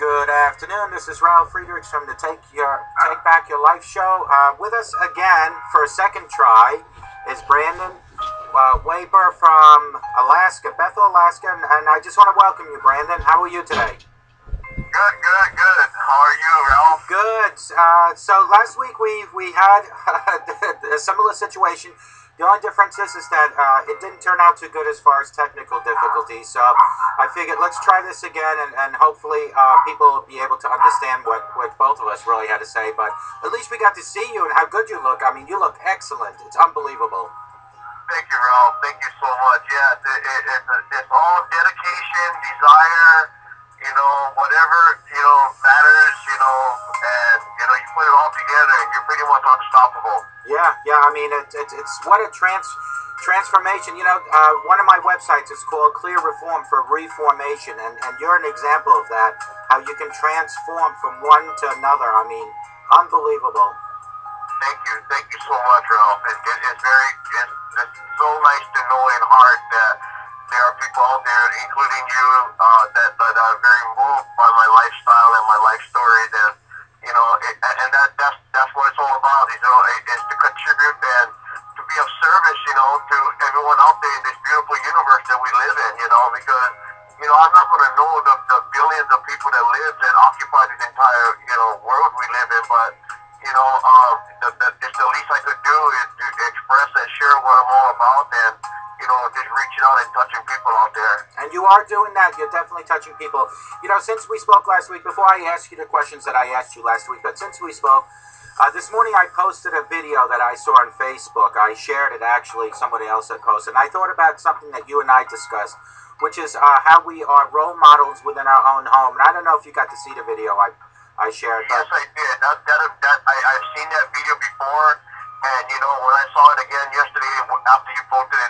Good afternoon. This is Ralf Friedrichs from the Take Back Your Life show. With us again for a second try is Brandon Weber from Alaska, Bethel, Alaska, and I just want to welcome you, Brandon. How are you today? Good. How are you, Ralph? Good. So last week we had a similar situation. The only difference is that it didn't turn out too good as far as technical difficulties. So I figured let's try this again, and hopefully people will be able to understand what both of us really had to say. But at least we got to see you and how good you look. I mean, you look excellent. It's unbelievable. Thank you, Ralph. Thank you so much. Yeah, it's all dedication, desire, whatever, matters, and, you put it all together and you're pretty much unstoppable. Yeah. I mean, it's what a transformation. One of my websites is called Clear Reform for Reformation, and you're an example of that, how you can transform from one to another. I mean, unbelievable. Thank you so much, Ralph. It's so nice to know in heart that there are people out there, including you, that are very moved by my lifestyle and my life story. That's what it's all about. It's to contribute and to be of service, to everyone out there in this beautiful universe that we live in. Because I'm not going to know the billions of people that live and occupy this entire world we live in, but it's the least I could do is to express and share what I'm all about, and just reaching out and touching people out there. And you are doing that. You're definitely touching people. Since we spoke last week, before I ask you the questions that I asked you last week, but since we spoke, this morning I posted a video that I saw on Facebook. I shared it, actually. Somebody else had posted. And I thought about something that you and I discussed, which is how we are role models within our own home. And I don't know if you got to see the video I shared. Yes, I did. I've seen that video before, and when I saw it again yesterday after you posted it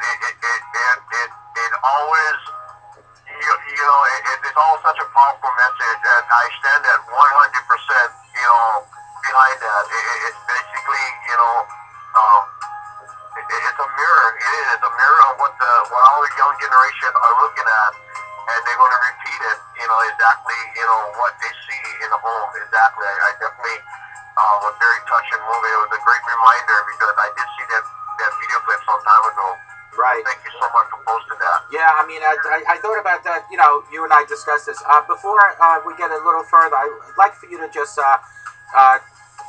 always, it's always such a powerful message, and I stand at 100%, behind that. It's basically, it's a mirror. It's a mirror of what our young generation are looking at, and they're going to repeat it, exactly, what they see in the home. Exactly. I definitely was very touched and moved. It was a great reminder because I did see that video clip some time ago. Right. So thank you so much for posting that. Yeah, I mean, I thought about that. You and I discussed this. Before we get a little further, I'd like for you to just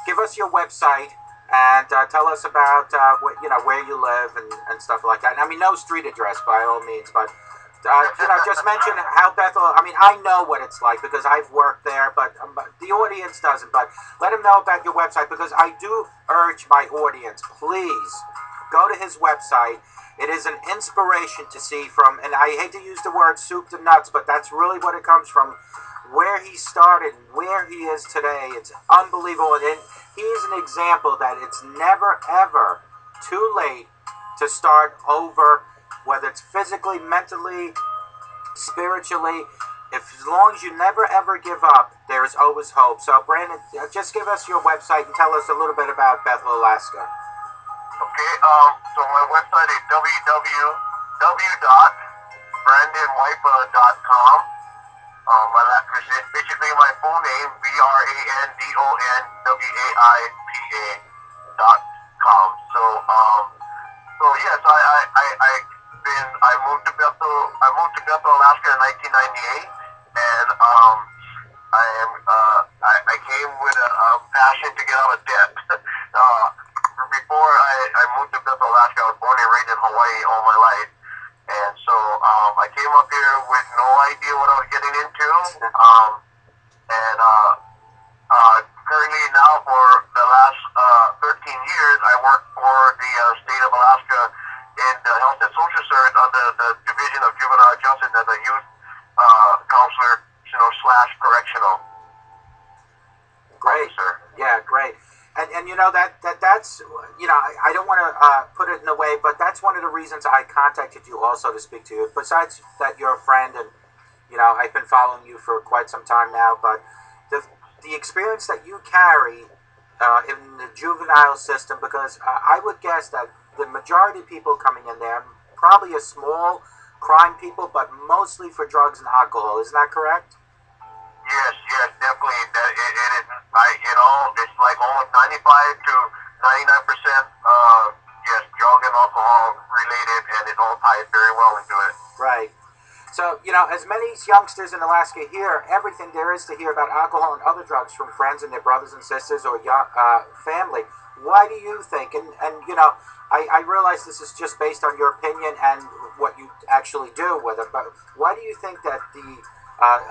give us your website and tell us about where you live and stuff like that. I mean, no street address by all means, but just mention how Bethel. I mean, I know what it's like because I've worked there, but the audience doesn't. But let them know about your website, because I do urge my audience, please go to his website. It is an inspiration to see from, and I hate to use the word soup to nuts, but that's really what it comes from, where he started, where he is today. It's unbelievable. And he is an example that it's never, ever too late to start over, whether it's physically, mentally, spiritually. As long as you never, ever give up, there is always hope. So, Brandon, just give us your website and tell us a little bit about Bethel, Alaska. Okay, so my website is www.brandonwaipa.com. It's basically my full name, BrandonWaipa.com. So yes, I moved to Bethel, Alaska in 1998, and I came with a passion to get out of debt. Before I moved to Bethel, Alaska, I was born and raised in Hawaii all my life. And so I came up here with no idea what I was getting into. Currently now for the last 13 years, I work for the state of Alaska in the Health and Social Service under the Division of Juvenile Justice as a youth counselor, / correctional. Great. Officer. Yeah, great. And that's I don't want to put it in a way, but that's one of the reasons I contacted you also to speak to you. Besides that, you're a friend, and I've been following you for quite some time now. But the experience that you carry in the juvenile system, because I would guess that the majority of people coming in there, probably a small crime people, but mostly for drugs and alcohol. Isn't that correct? Yes, yes, definitely. That it is. It's like almost 95 to 99%. Yes, drug and alcohol related, and it all ties very well into it. Right. So, as many youngsters in Alaska hear everything there is to hear about alcohol and other drugs from friends and their brothers and sisters or young, family, why do you think, I realize this is just based on your opinion and what you actually do with it, but why do you think that the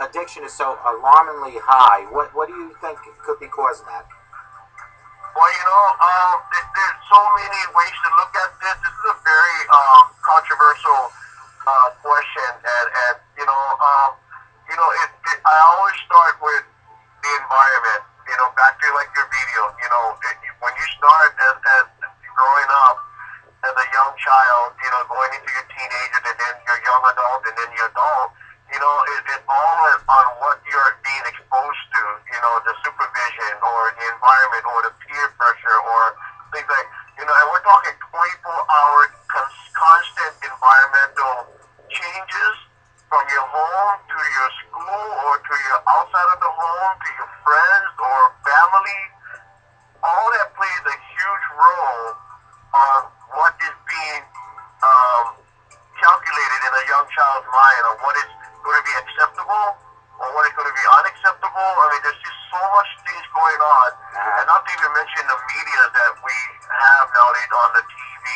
addiction is so alarmingly high? What do you think could be causing that? Well, there's so many ways to look at this. This is a very controversial question, and I always start with the environment. Back to like your video. When you start as growing up as a young child, going into your teenager, and then your young adult, and then your adult. It's all on what you're being exposed to. The supervision or the environment or the peer pressure or things like. And we're talking 24-hour constant environmental changes from your home to your school or to your outside of the home to your friends or family. All that plays a huge role on what is being calculated in a young child's mind on what is going to be acceptable or what is going to be unacceptable. I mean, there's just so much things going on, and not to even mention the media that we have nowadays on the TV,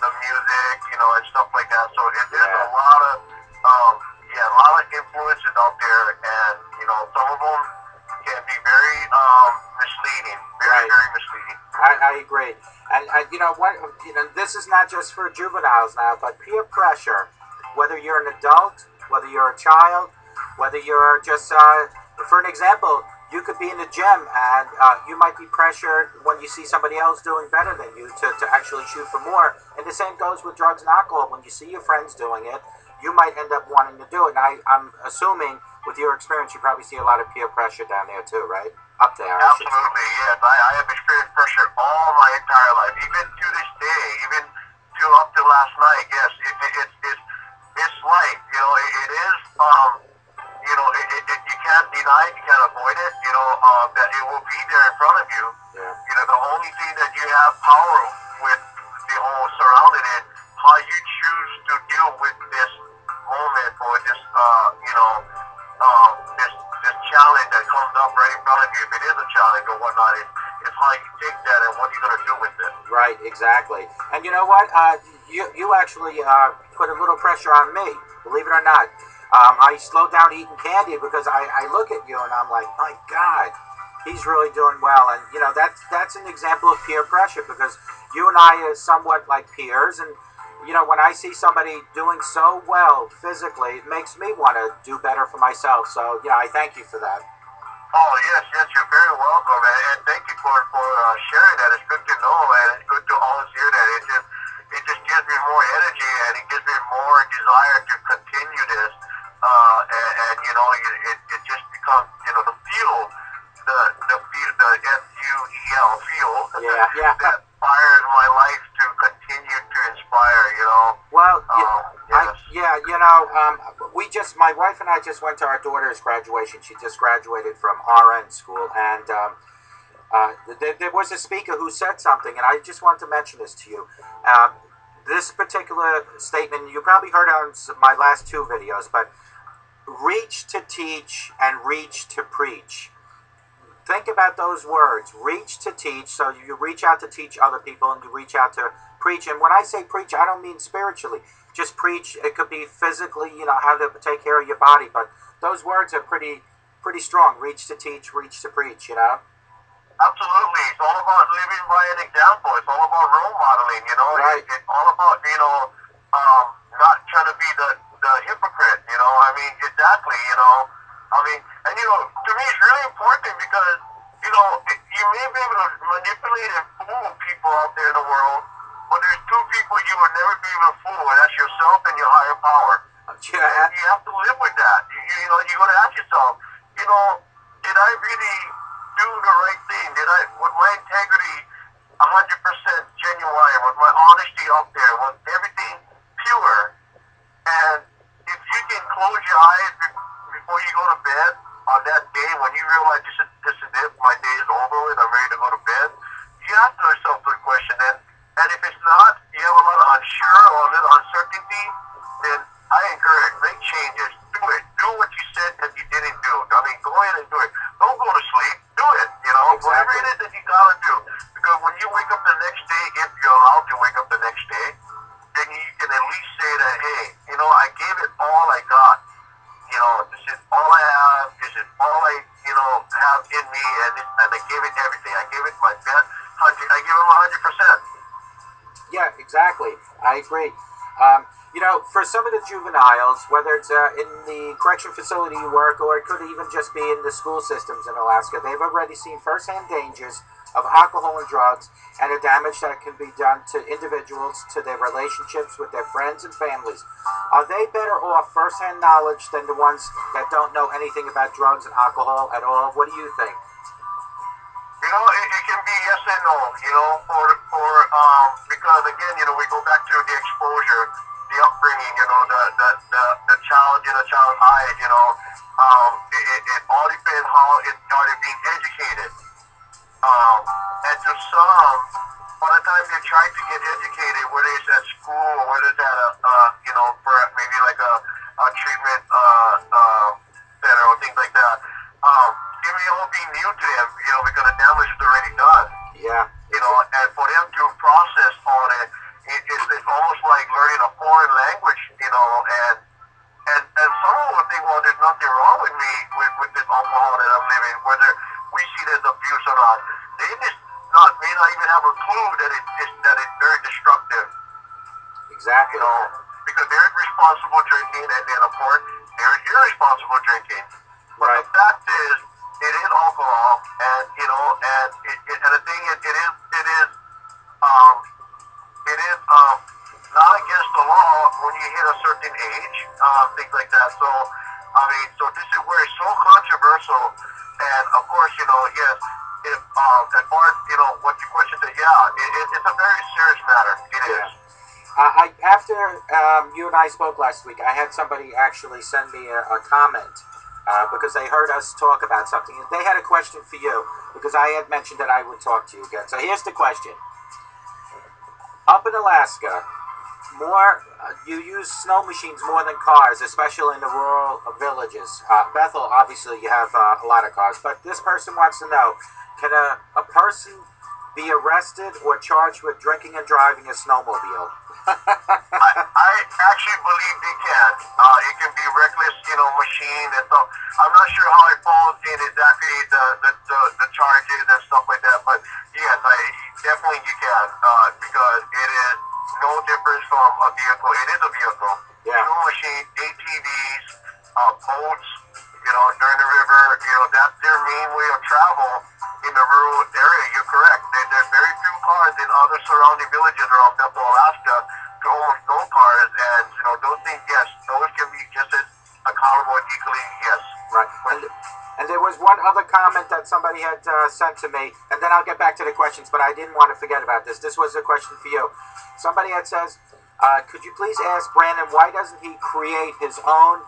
the music, and stuff like that. So there's a lot of influences out there, and some of them can be very misleading, very misleading. I agree. And you know what? This is not just for juveniles now, but peer pressure. Whether you're an adult, whether you're a child, whether you're just, for an example, you could be in the gym and you might be pressured when you see somebody else doing better than you to actually shoot for more. And the same goes with drugs and alcohol. When you see your friends doing it, you might end up wanting to do it. And I'm assuming, with your experience, you probably see a lot of peer pressure down there too, right? Up there. Absolutely, yes. I have experienced pressure all my entire life, even to this day, even up to last night. Yes, it's life. It is. You can't deny it. You can't avoid it. That it will be there in front of you. Yeah. The only thing that you have power with the whole surrounding it, how you choose to deal with this moment or this, this challenge that comes up right in front of you. If it is a challenge or whatnot, it's how you take that and what you're going to do with it. Right, exactly. And you know what? You actually put a little pressure on me, believe it or not. I slowed down eating candy because I look at you and I'm like, my God, he's really doing well. And that's an example of peer pressure, because you and I are somewhat like peers, and when I see somebody doing so well physically, it makes me want to do better for myself. So I thank you for that. Oh yes, you're very welcome, and thank you for sharing that. It's good to know, and it's good to always hear that. It just gives me more energy, and it gives me more desire to continue this. It just becomes the fuel, the FUEL fuel. Yeah. That fires my life to continue to inspire. Well, yes. my wife and I just went to our daughter's graduation. She just graduated from RN school, and there was a speaker who said something, and I just wanted to mention this to you. This particular statement, you probably heard on my last two videos, but reach to teach and reach to preach. Think about those words, reach to teach. So you reach out to teach other people, and you reach out to preach. And when I say preach, I don't mean spiritually. Just preach. It could be physically, how to take care of your body. But those words are pretty strong. Reach to teach, reach to preach, Absolutely. It's all about living by an example. It's all about role modeling, Right. It's all about, not trying to be the hypocrite, I mean, exactly, and to me it's really important because, you may be able to manipulate and fool people out there in the world, but there's two people you will never be able to fool, and that's yourself and your higher power. Yeah. And you have to live with that. You got to ask yourself, did I really do the right thing? Was my integrity 100% genuine? Was my honesty out there? Was everything pure? And if you can close your eyes before you go to bed on that day when you realize this is it, my day is over with, I'm ready to go to bed, you ask yourself the question. And if it's not, you have a lot of unsure or a little uncertainty, then I encourage, make changes. Do it. Do what you said that you didn't do. I mean, go ahead and do it. Don't go to sleep. Do it. You know, Exactly. whatever it is that you gotta do. Because when you wake up the next day, if you're allowed to wake up the next day, then you can at least say that, hey, you know, I gave it all I got. You know, this is all I have. This is all I, you know, have in me, and I gave it everything. I gave it my best. I gave it 100%. Yeah, exactly. I agree. You know, for some of the juveniles, whether it's in the correction facility you work or it could even just be in the school systems in Alaska, they've already seen firsthand dangers of alcohol and drugs and the damage that can be done to individuals, to their relationships with their friends and families. Are they better off firsthand knowledge than the ones that don't know anything about drugs and alcohol at all? What do you think? You know, it can be yes and no, you know, because again, you know, we go back to the exposure, the upbringing, you know, the child, you know, child's eyes, you know, it all depends how are they being educated. And to some, by the time they try to get educated, whether it's at school or whether it's at you know, for maybe like a treatment, center or things like that, it may all be new to them, you know, because the damage is already done. Yeah. You know, and for them to process on it, it's almost like learning a foreign language, you know, and someone would think, well, there's nothing wrong with me with this alcohol that I'm living, whether we see it as abuse or not. They just may not even have a clue that it's very destructive. Exactly. You know, because there's responsible drinking, and then of course there's irresponsible drinking. But Right. the fact is, it is alcohol, and you know, and the thing is, um, it is not against the law when you hit a certain age, things like that. So, I mean, so this is where it's so controversial, and of course, you know, yes, if as far as you know, what your question said, yeah, it's a very serious matter. It is. After you and I spoke last week, I had somebody actually send me a comment because they heard us talk about something. They had a question for you because I had mentioned that I would talk to you again. So here's the question. Up in Alaska, you use snow machines more than cars, especially in the rural villages. Bethel, obviously, you have a lot of cars, but this person wants to know, can a person be arrested or charged with drinking and driving a snowmobile? I actually believe they can. It can be reckless, you know, machine and stuff. I'm not sure how it falls in exactly the charges and stuff like that, but yes, definitely you can because it is no difference from a vehicle. It is a vehicle. Yeah. Snow machine, ATVs, boats, you know, during the river, you know, that's their main way of travel in the rural area. You're correct. There's very few cars in other surrounding villages around Bethel, Alaska, to almost no cars, and you know, those things, yes, those can be just as accountable equally, yes. Right. And there was one other comment that somebody had sent to me, and then I'll get back to the questions, but I didn't want to forget about this. This was a question for you. Somebody had says, could you please ask Brandon, why doesn't he create his own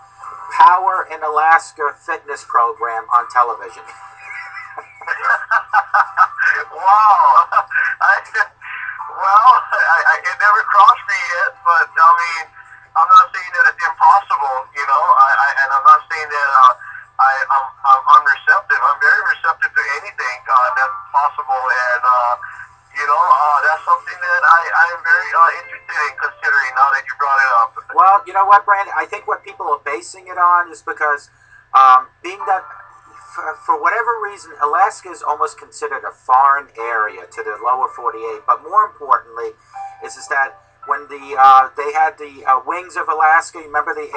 Power in Alaska fitness program on television? Wow. It never crossed me yet, but I mean, I'm not saying that it's impossible, you know, and I'm not saying that I'm unreceptive. I'm very receptive to anything that's possible, and you know, that's something that I am very interested in considering now that you brought it up. Well, you know what, Brandon? I think what people are basing it on is because being that for whatever reason, Alaska is almost considered a foreign area to the lower 48. But more importantly, is that when they had the Wings of Alaska, you remember the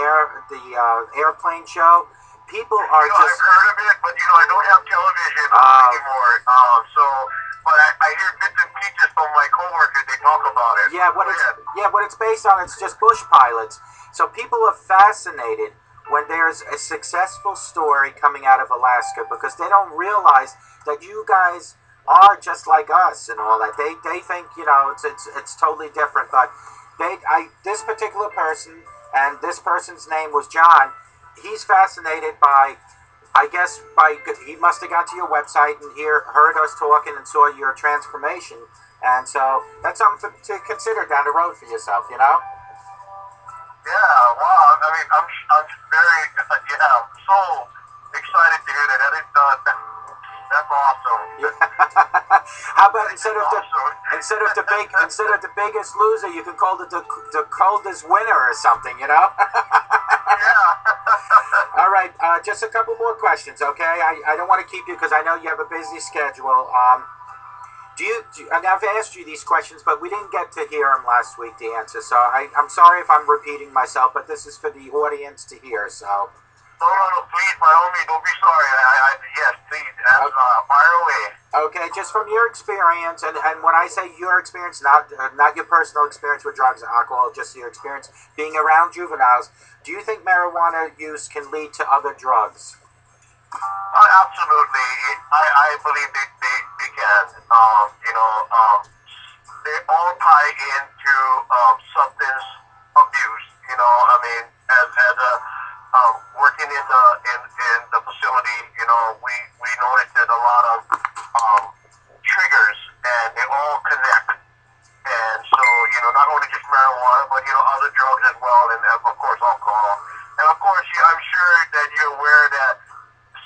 airplane show? People are you know, just. I've heard of it, but you know, I don't have television anymore. But I hear bits and pieces from my coworkers. They talk about it. What it's based on, it's just bush pilots. So people are fascinated when there's a successful story coming out of Alaska because they don't realize that you guys are just like us and all that. They think, you know, it's totally different. But this particular person, and this person's name was John, he's fascinated by I guess he must have got to your website and heard us talking and saw your transformation, and so that's something to consider down the road for yourself. You know. Yeah, wow. I mean, I'm very, yeah, I'm so excited to hear that. That's awesome. Yeah. How about instead of Awesome. instead of the biggest loser, you can call it the coldest winner or something. You know. Yeah. All right, just a couple more questions, okay? I don't want to keep you because I know you have a busy schedule. And I've asked you these questions, but we didn't get to hear them last week, the answer. So I'm sorry if I'm repeating myself, but this is for the audience to hear. So. No, please, by all means, don't be sorry. Yes, please, fire away. Okay, just from your experience, and when I say your experience, not your personal experience with drugs and alcohol, just your experience being around juveniles, do you think marijuana use can lead to other drugs? Absolutely. I believe they can. They all tie into substance abuse. I mean, as a working in the facility, we noticed that a lot of triggers, and they all connect. And so, not only just marijuana, but other drugs as well, and of course alcohol. And of course, I'm sure that you're aware that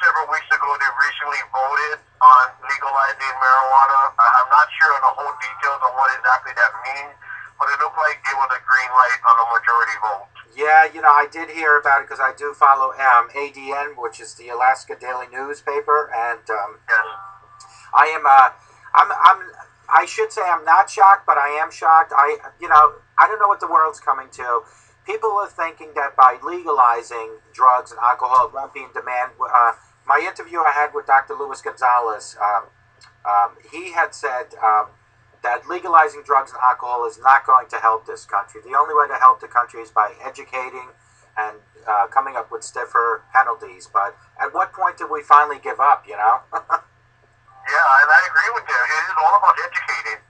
several weeks ago they recently voted on legalizing marijuana. I'm not sure on the whole details on what exactly that means, but it looked like it was a green light on a majority vote. Yeah, I did hear about it because I do follow ADN, which is the Alaska Daily newspaper, and Yes. I am I should say I'm not shocked, but I am shocked. I don't know what the world's coming to. People are thinking that by legalizing drugs and alcohol, it won't be in demand. My interview I had with Dr. Luis Gonzalez, he had said that legalizing drugs and alcohol is not going to help this country. The only way to help the country is by educating and coming up with stiffer penalties. But at what point did we finally give up, Yeah, and I agree with you. It is all about educating.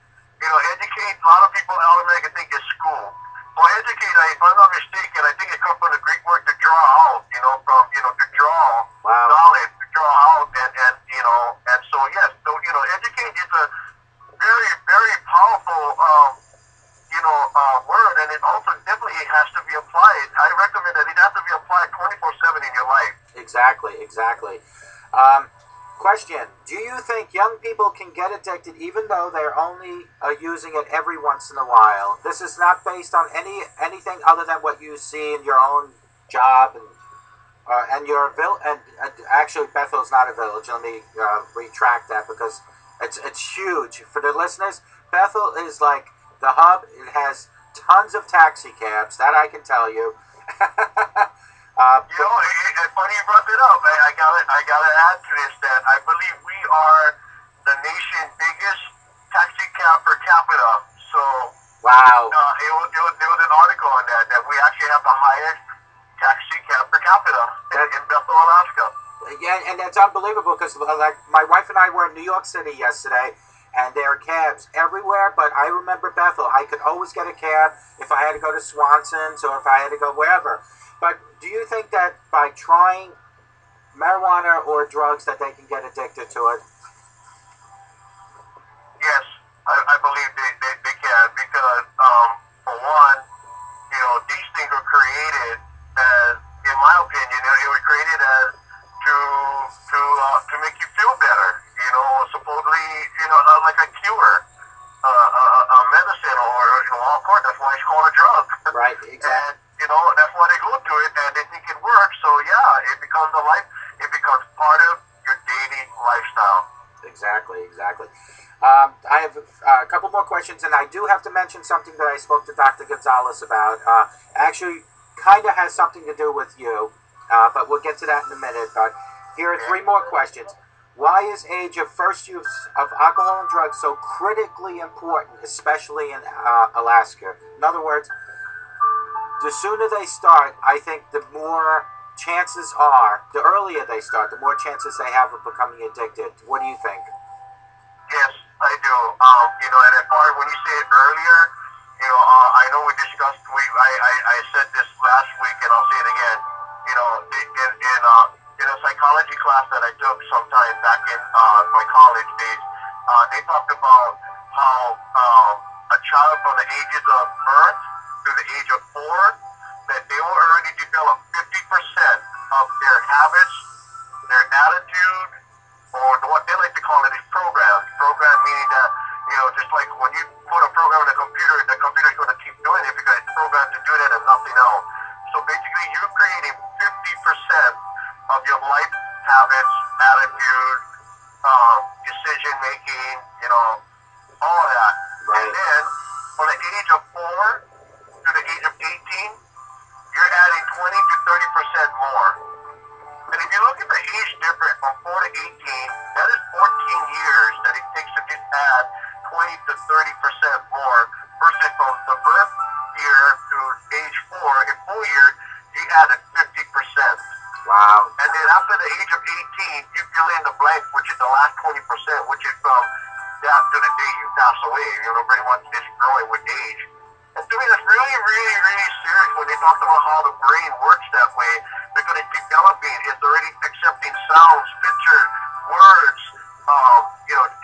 Educate, a lot of people automatically think it's school. Well, educate, if I'm not mistaken, I think it comes from the Greek word to draw out, to draw Wow. knowledge, to draw out, and so, yes, so, educate is a very, very powerful, word, and it also definitely has to be applied. I recommend that it has to be applied 24/7 in your life. Exactly. Question: do you think young people can get addicted even though they're only using it every once in a while? This is not based on anything other than what you see in your own job and your village. And actually, Bethel's not a village. Let me retract that because it's huge for the listeners. Bethel is like the hub. It has tons of taxi cabs. That I can tell you. It's funny you brought it up. I gotta add to this that I believe we are the nation's biggest taxi cab per capita. So wow. There was an article on that we actually have the highest taxi cab per capita in Bethel, Alaska. Yeah, and that's unbelievable because like my wife and I were in New York City yesterday, and there are cabs everywhere. But I remember Bethel. I could always get a cab if I had to go to Swanson's or if I had to go wherever. But do you think that by trying marijuana or drugs that they can get addicted to it? Yes, I believe they can because, for one, these things were created as, in my opinion, it was created as to make you feel better. Supposedly, like a cure, a medicine, or of course that's why it's called a drug. Right, exactly. And that's why they go to it and they think it works. So yeah, it becomes it becomes part of your daily lifestyle. Exactly. I have a couple more questions, and I do have to mention something that I spoke to Dr. Gonzalez about. Actually, kind of has something to do with you, but we'll get to that in a minute. But here are three more questions. Why is age of first use of alcohol and drugs so critically important, especially in Alaska? In other words, the sooner they start, I think the more chances are, the earlier they start, the more chances they have of becoming addicted. What do you think? Yes, I do. And as far as when you say it earlier, I know we discussed. I said this last week, and I'll say it again. In a psychology class class that I took sometime back in my college days. They talked about how a child from the ages of birth to the age of 4, that they will already develop 50% of their habits, their attitude, or what they like to call it is program. Program meaning that, just like when you put a program in the computer's going to keep doing it because it's programmed to do that and nothing else. So basically, you're creating 50% of your life habits, attitude, decision making, all of that. Right. And then from the age of 4 to the age of 18, you're adding 20 to 30% more. And if you look at the age difference from 4 to 18, that is 14 years that it takes to just add 20 to 30% more versus from the birth year to age 4, in 4 years, you added 50%. Wow. And then after the age of 18, you fill in the blank, which is the last 20%, which is from that to the day you pass away. Nobody wants this growing with age. And to me, that's really, really, really serious when they talk about how the brain works that way, because it's developing, it's already accepting sounds, pictures, words,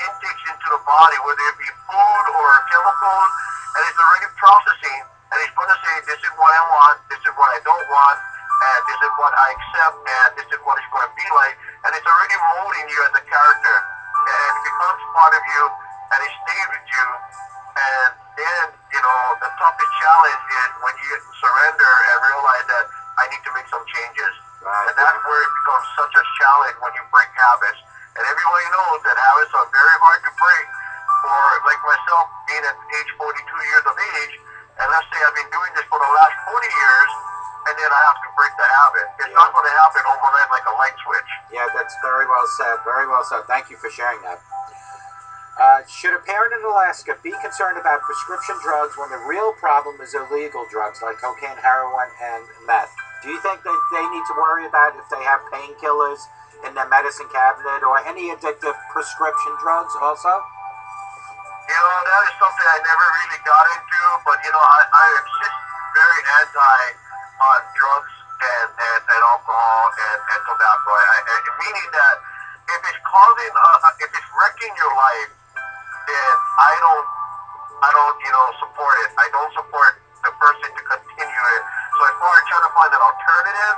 intakes into the body, whether it be food or chemicals, and it's already processing, and it's going to say, this is what I want, this is what I don't want, and this is what I accept, and this is what it's going to be like, and it's already molding you as a character, and it becomes part of you, and it stays with you, and then, the toughest challenge is when you surrender and realize that I need to make some changes. Right. And that's where it becomes such a challenge when you break habits. And everybody knows that habits are very hard to break. For, like myself, being at age 42 years of age, and let's say I've been doing this for the last 40 years, and then I have to break the habit. It's not going to happen overnight like a light switch. Yeah, that's very well said. Very well said. Thank you for sharing that. Should a parent in Alaska be concerned about prescription drugs when the real problem is illegal drugs like cocaine, heroin, and meth? Do you think that they need to worry about if they have painkillers in their medicine cabinet or any addictive prescription drugs also? That is something I never really got into, but, I am just very anti drugs and alcohol and tobacco. Meaning that if it's causing, if it's wrecking your life, then I don't, support it. I don't support the person to continue it. So as far as trying to find an alternative,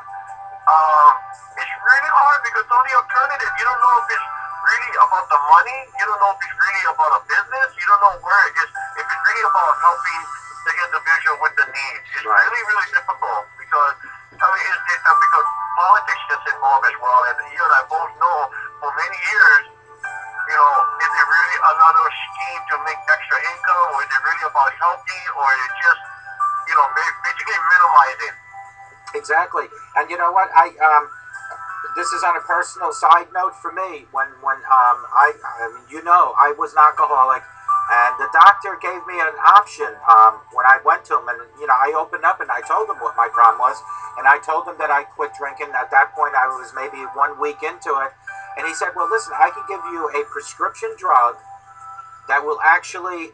it's really hard because on the alternative, you don't know if it's really about the money. You don't know if it's really about a business. You don't know where it is. If it's really about helping the individual with the needs. It's Right. really, really difficult because, because politics gets involved as well. And you and I both know for many years, is it really another scheme to make extra income, or is it really about helping, or is it just, basically minimizing? Exactly. And you know what? This is on a personal side note for me. When I mean, I was an alcoholic, and the doctor gave me an option when I went to him, and I opened up and I told him what my problem was, and I told him that I quit drinking. At that point, I was maybe 1 week into it, and he said, "Well, listen, I can give you a prescription drug that will actually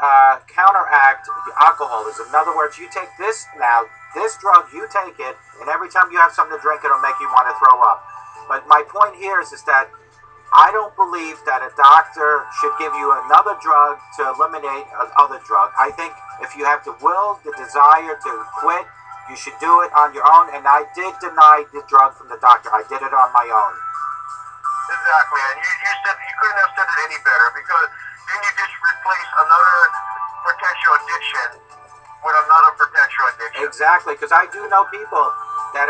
counteract alcoholism. In other words, you take this now, this drug, you take it, and every time you have something to drink, it'll make you want to throw up." But my point here is that I don't believe that a doctor should give you another drug to eliminate another drug. I think if you have the will, the desire to quit, you should do it on your own. And I did deny the drug from the doctor. I did it on my own. Exactly, and you couldn't have said it any better, because then you just replace another potential addiction with another potential addiction. Exactly, because I do know people that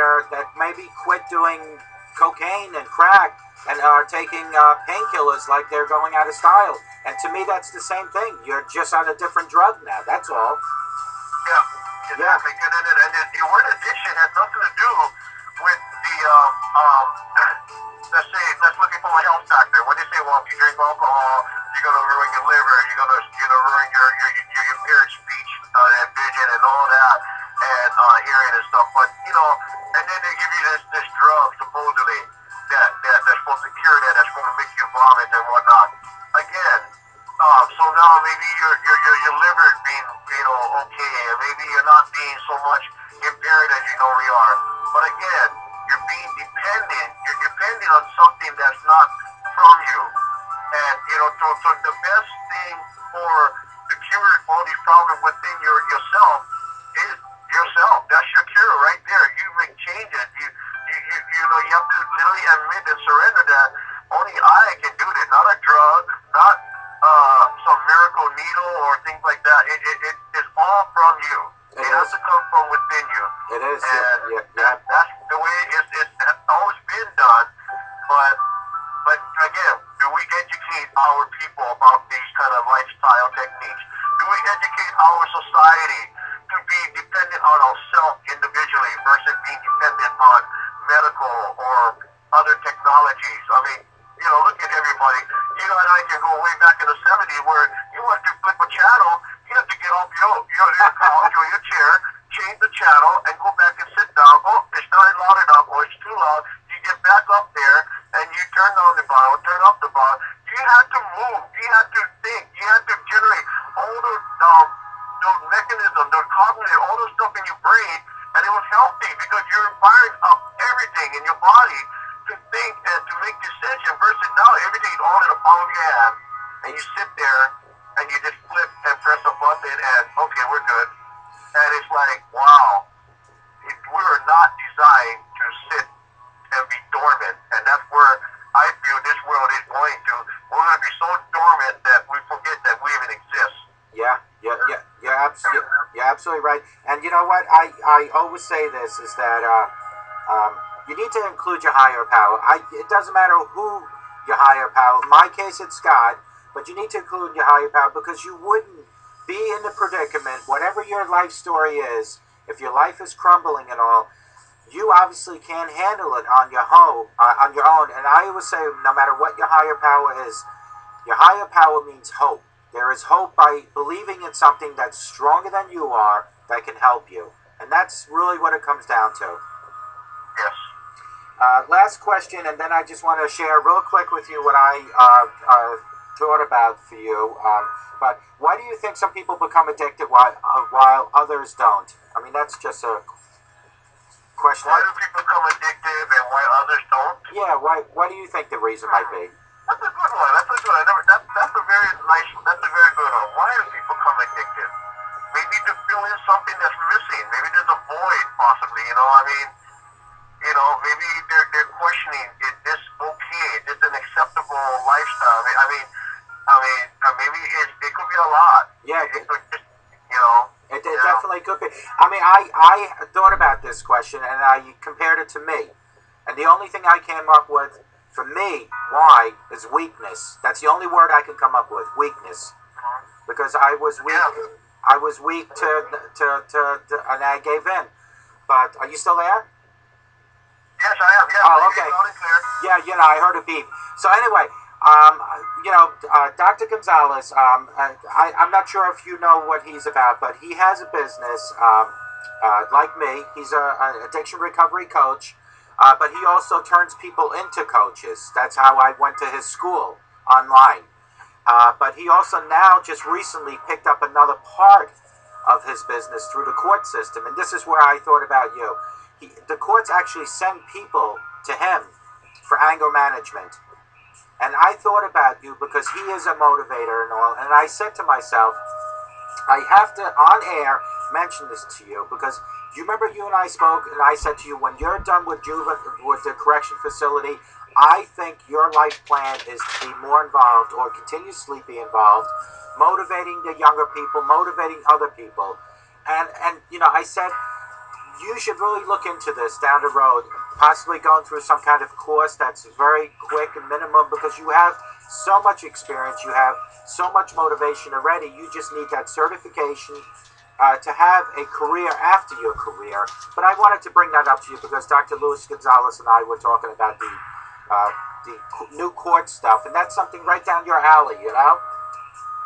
maybe quit doing cocaine and crack and are taking painkillers like they're going out of style. And to me, that's the same thing. You're just on a different drug now. That's all. Yeah, exactly. Yeah. And the word addiction has nothing to do with the let's look at from a health factor. When they say, well, if you drink alcohol, you're gonna ruin your liver, you're gonna ruin your impaired speech and vision and all that, and hearing and stuff. But and then they give you this drug supposedly that's supposed to cure that, that's going to make you vomit and whatnot. Again, so now maybe your liver is being okay, and maybe you're not being so much impaired as you normally are. But again, you're being dependent. You're depending on on something that's not from you. And, you know, so the best thing for to cure all these problems within yourself is yourself. That's your cure right there. You make changes. You know, you have to literally admit and surrender that only I can do this. Not a drug, not some miracle needle or things like that. It's all from you. It has to come from within you. It is. And Yeah. that's the way it's always been done. But again, do we educate our people about these kind of lifestyle techniques? Do we educate our society to be dependent on ourselves individually versus being dependent on medical or other technologies? I mean, you know, look at everybody. You and I can go way back in the 70s where you want to flip a channel, you have to get off your couch or your chair, change the channel, and go back and sit down. Oh, it's not loud enough, or it's too loud. You get back up there, and you turn down the volume, turn up the volume. You had to move. You had to think. You had to generate all those mechanisms, those cognitive, all those stuff in your brain, and it was healthy because you're firing up everything in your body to think and to make decisions versus now everything's all in the palm of your hand, and you sit there and you just flip and press a button and okay, we're good. And it's like, wow, we are not designed to sit and be dormant, and that's where I feel this world is going to. We're going to be so dormant that we forget that we even exist. You're absolutely right. And you know what? I always say this is that you need to include your higher power. It doesn't matter who your higher power. In my case, it's God, but you need to include your higher power because you wouldn't be in the predicament, whatever your life story is. If your life is crumbling and all, you obviously can't handle it on your own. And I always say, no matter what your higher power is, your higher power means hope. There is hope by believing in something that's stronger than you are that can help you. And that's really what it comes down to. Yes. Last question, and then I just want to share real quick with you what I thought about for you. But why do you think some people become addicted while others don't? I mean, that's just a question. Why do people become addicted and why others don't? Yeah, why do you think the reason might be? That's a good one. That's a good one. That's a very nice one. That's a very good one. Why do people become addicted? Maybe to fill in something that's missing. Maybe there's a void, possibly. You know, I mean, you know, maybe they're questioning, is this okay? Is this an acceptable lifestyle? Maybe it could be a lot. Yeah. It could just, you know. It definitely could be. I mean, I thought about this question and I compared it to me. And the only thing I came up with, for me, why, is weakness. That's the only word I can come up with, weakness. Because I was weak. Yeah. I was weak and I gave in. But are you still there? Yes, I am. Yeah. Oh, okay. Loud and clear. Yeah, I heard a beep. So anyway, Dr. Gonzalez, I'm not sure if you know what he's about, but he has a business, like me. He's an addiction recovery coach, but he also turns people into coaches. That's how I went to his school online. But he also now just recently picked up another part of his business through the court system, and this is where I thought about you. The courts actually send people to him for anger management. And I thought about you because he is a motivator and all. And I said to myself, I have to, on air, mention this to you because you remember you and I spoke and I said to you, when you're done with the correction facility, I think your life plan is to be more involved or continuously be involved, motivating the younger people, motivating other people. And I said, you should really look into this down the road, possibly going through some kind of course that's very quick and minimum because you have so much experience, you have so much motivation already. You just need that certification to have a career after your career. But I wanted to bring that up to you because Dr. Luis Gonzalez and I were talking about the new court stuff, and that's something right down your alley, you know?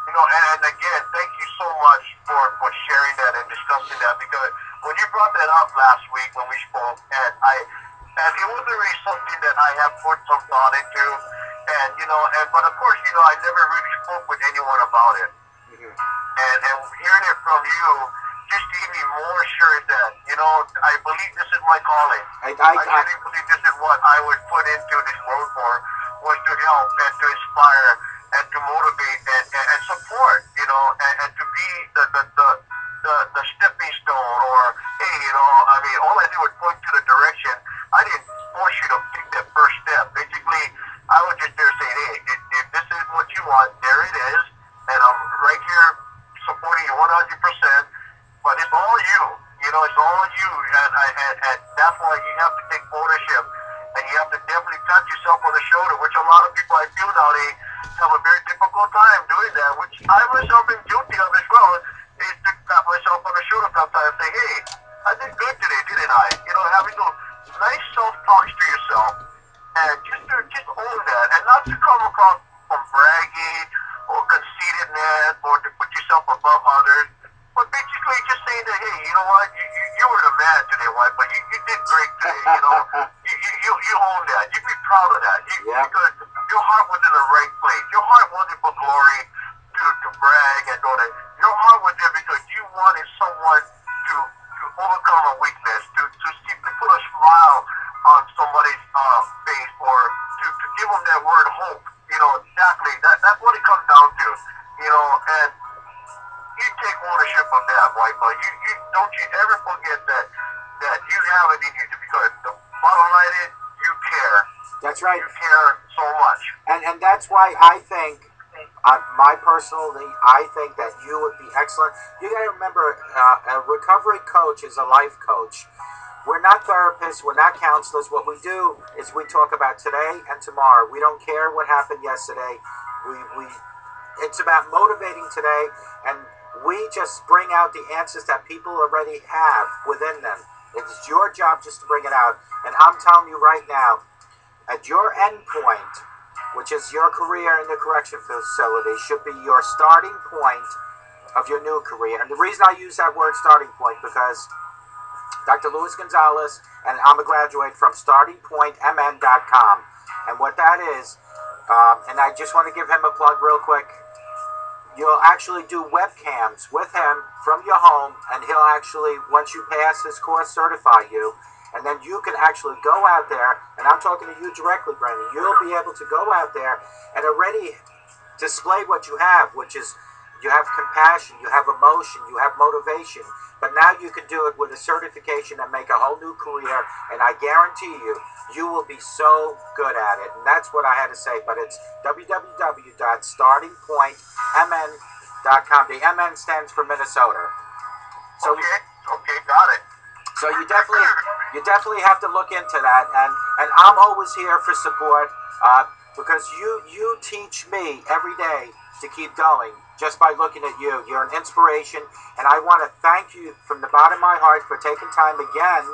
You know, and again, thank you so much for sharing that and discussing that because when you brought that up last week when we spoke, and it wasn't really something that I have put some thought into, but of course, I never really spoke with anyone about it. Mm-hmm. And hearing it from you just gave me more assurance that, I believe this is my calling. I really believe this is what I would put into this world for was to help and to inspire and to motivate and support, and to be the stepping stone, or hey, I mean, all I did was point to the direction. I didn't force you to take that first step. Basically, I was just there saying, hey, if this is what you want, there it is, and I'm right here supporting you 100%. But it's all you, it's all you, and that's why you have to take ownership, and you have to definitely pat yourself on the shoulder, which a lot of people I feel now they have a very difficult time doing that, which I myself am guilty of as well. Is to pat myself on the shoulder sometimes and say, hey, I did good today, didn't I? Having those nice self-talks to yourself, and just own that, and not to come across from bragging or conceitedness or to put yourself above others, but basically just saying that, hey, you know what, you were the man today, wife, but you did great today, you own that, you be proud of that, because your heart was in the right place, your heart wasn't for glory, to brag and all that, your heart was there because you wanted someone to overcome a weakness, to simply put a smile on somebody's face, or to give them that word hope. Exactly. That's what it comes down to. And you take ownership of that, wife. You don't you ever forget that you have it in you, because the bottom line is you care. That's right. You care so much. And that's why I think, I think that you would be excellent. You got to remember, a recovery coach is a life coach. We're not therapists. We're not counselors. What we do is we talk about today and tomorrow. We don't care what happened yesterday. It's about motivating today, and we just bring out the answers that people already have within them. It's your job just to bring it out. And I'm telling you right now, at your end point, which is your career in the correction facility, should be your starting point of your new career. And the reason I use that word starting point, because Dr. Luis Gonzalez, and I'm a graduate from startingpointmn.com. And what that is, and I just want to give him a plug real quick, you'll actually do webcams with him from your home, and he'll actually, once you pass his course, certify you. And then you can actually go out there, and I'm talking to you directly, Brandon. You'll be able to go out there and already display what you have, which is you have compassion, you have emotion, you have motivation. But now you can do it with a certification and make a whole new career, and I guarantee you, you will be so good at it. And that's what I had to say, but it's www.startingpointmn.com. The MN stands for Minnesota. So, okay, got it. So you definitely have to look into that, and I'm always here for support, because you teach me every day to keep going just by looking at you. You're an inspiration, and I want to thank you from the bottom of my heart for taking time again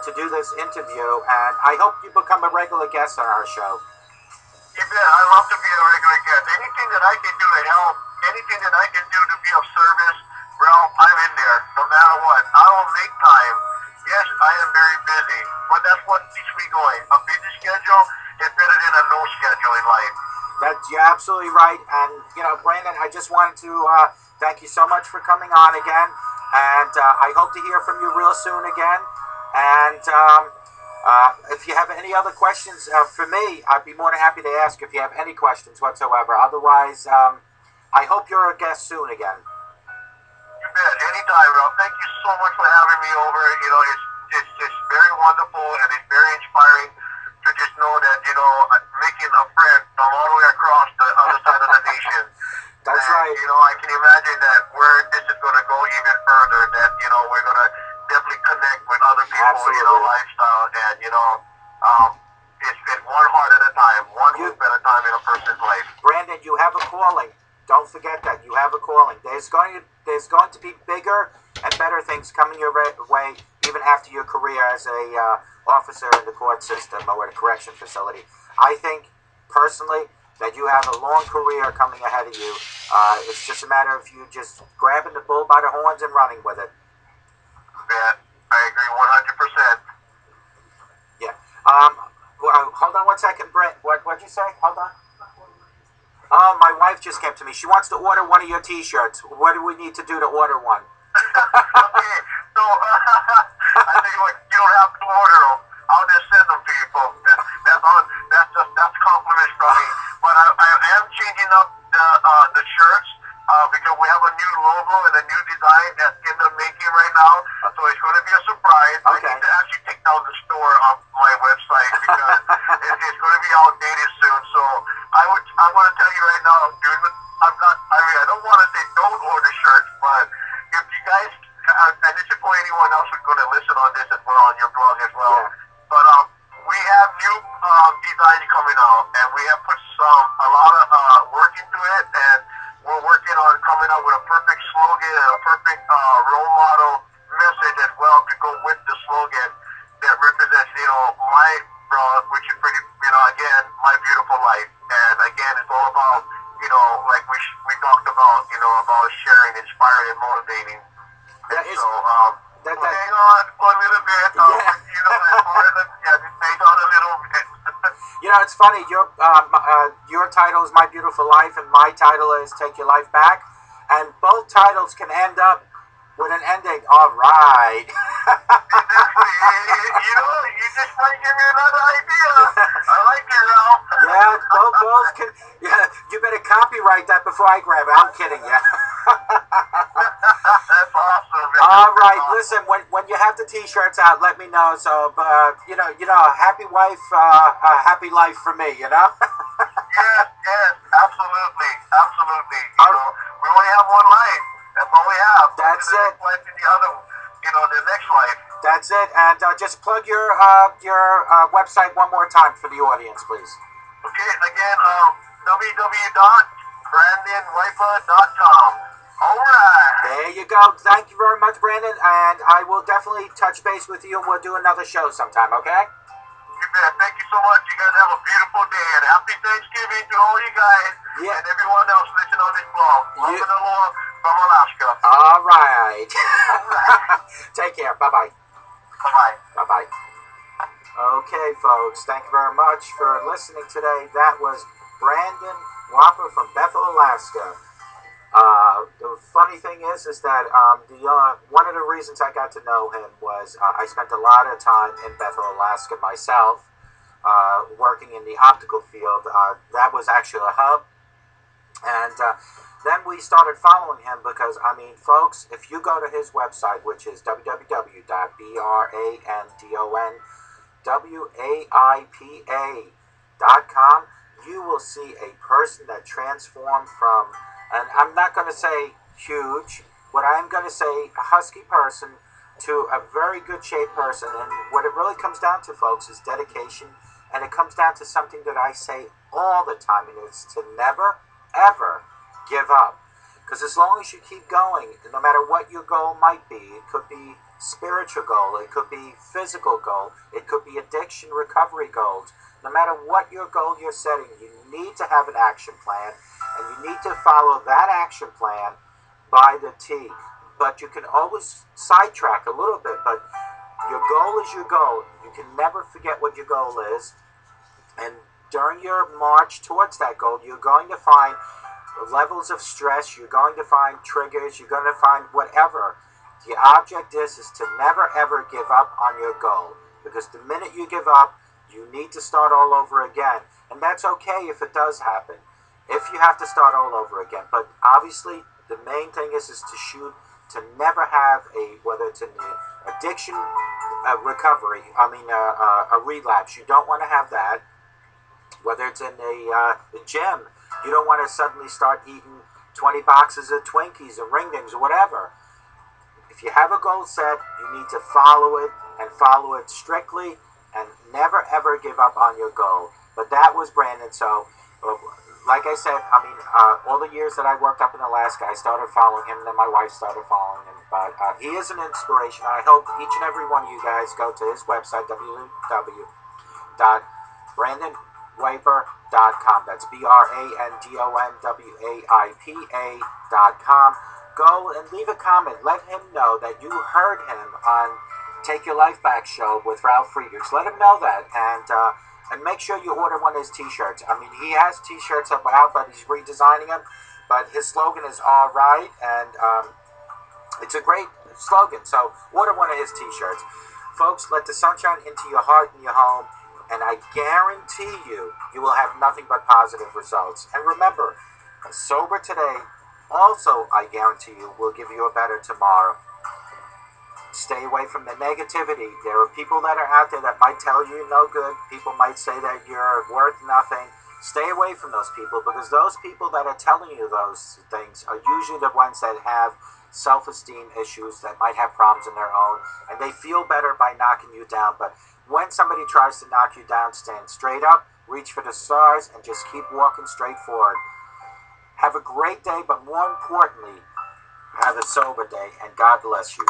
to do this interview, and I hope you become a regular guest on our show. You bet. I love to be a regular guest. Anything that I can do to help, anything that I can do to be of service, Ralph, I'm in there, no matter what. I will make time. Yes, I am very busy, but that's what keeps me going. A busy schedule is better than a no schedule in life. You're absolutely right. And, Brandon, I just wanted to thank you so much for coming on again. And I hope to hear from you real soon again. And if you have any other questions for me, I'd be more than happy to ask if you have any questions whatsoever. Otherwise, I hope you're a guest soon again. You bet. Anytime, Ralph. Thank you so much for having me over. It's very wonderful, and it's very inspiring to just know that, making a friend from all the way across the other side of the nation. That's right. I can imagine that where this is going to go even further, that, we're going to definitely connect with other people, lifestyle, and, it's one heart at a time, one hoop at a time in a person's life. Brandon, you have a calling. Don't forget that. You have a calling. There's going to be bigger and better things coming your way even after your career as a officer in the court system or in a correction facility. I think, personally, that you have a long career coming ahead of you. It's just a matter of you just grabbing the bull by the horns and running with it. Yeah, I agree 100%. Yeah. Hold on 1 second, Brent. What'd you say? Hold on. Oh, my wife just came to me. She wants to order one of your T-shirts. What do we need to do to order one? Okay, so I think you don't have to order them. I'll just send them to you, folks. That's It's going to be outdated soon. So I'm going to tell you right now, dude, I don't want to say don't order shirts, but if you guys, and this is for anyone else who's going to listen on this as well, on your blog as well, Yeah. but we have new designs coming out, and we have put a lot of work into it, and we're working on coming up with a perfect slogan and a perfect role model message as well to go with the slogan that represents, my blog, which is pretty, again, my beautiful life. And again, it's all about, like we talked about, about sharing, inspiring, and motivating. Yeah, And so, hang on for a little bit. Yeah. As far as just hang on a little bit. It's funny. Your title is My Beautiful Life, and my title is Take Your Life Back. And both titles can end up with an ending. All right. Exactly. You just might give me another idea. I like it, Ralph. Yeah, both can. Yeah, you better copyright that before I grab it. I'm kidding you. That's awesome. All right, listen. When you have the T-shirts out, let me know. So, happy wife, happy life for me. Yes, absolutely. We only have one life. That's all we have. That's it. Life in the other, the next life. That's it. And just plug your website one more time for the audience, please. Okay, again, www.brandonwiper.com. All right. There you go. Thank you very much, Brandon. And I will definitely touch base with you, and we'll do another show sometime, okay? You bet. Thank you so much. You guys have a beautiful day, and happy Thanksgiving to all you guys and everyone else listening on this blog. Love and aloha from Alaska. All right. Take care. Bye-bye. Bye-bye. Bye-bye. Okay, folks. Thank you very much for listening today. That was Brandon Whopper from Bethel, Alaska. The funny thing is that one of the reasons I got to know him was I spent a lot of time in Bethel, Alaska myself, working in the optical field. That was actually a hub. And then we started following him because, folks, if you go to his website, which is www.brandonwaipa.com, you will see a person that transformed from, and I'm not going to say huge, but I'm going to say a husky person to a very good shape person. And what it really comes down to, folks, is dedication. And it comes down to something that I say all the time, and it's to never, ever give up. Because as long as you keep going, no matter what your goal might be, it could be spiritual goal, it could be physical goal, it could be addiction recovery goals. No matter what your goal you're setting, you need to have an action plan, and you need to follow that action plan by the T. But you can always sidetrack a little bit, but your goal is your goal. You can never forget what your goal is. And during your march towards that goal, you're going to find levels of stress, you're going to find triggers, you're going to find whatever. The object is to never ever give up on your goal. Because the minute you give up, you need to start all over again. And that's okay if it does happen. If you have to start all over again. But obviously, the main thing is to shoot, to never have whether it's in the addiction recovery, a relapse. You don't want to have that. Whether it's in the gym, you don't want to suddenly start eating 20 boxes of Twinkies or Ring Dings or whatever. If you have a goal set, you need to follow it and follow it strictly and never ever give up on your goal. But that was Brandon. So, like I said, all the years that I worked up in Alaska, I started following him, and then my wife started following him. But he is an inspiration. I hope each and every one of you guys go to his website, www.brandonwaipa.com. That's BRANDONWAIPA.com. Go and leave a comment. Let him know that you heard him on Take Your Life Back show with Ralf Friedrichs. Let him know that, and make sure you order one of his t-shirts. He has t-shirts up out, but he's redesigning them. But his slogan is all right, and it's a great slogan. So order one of his t-shirts. Folks, let the sunshine into your heart and your home, and I guarantee you will have nothing but positive results. And remember, sober today, also I guarantee you, will give you a better tomorrow. Stay away from the negativity. There are people that are out there that might tell you no good. People might say that you're worth nothing. Stay away from those people, because those people that are telling you those things are usually the ones that have self-esteem issues, that might have problems in their own, and they feel better by knocking you down. But when somebody tries to knock you down, stand straight up, reach for the stars, and just keep walking straight forward. Have a great day, but more importantly, have a sober day, and God bless you.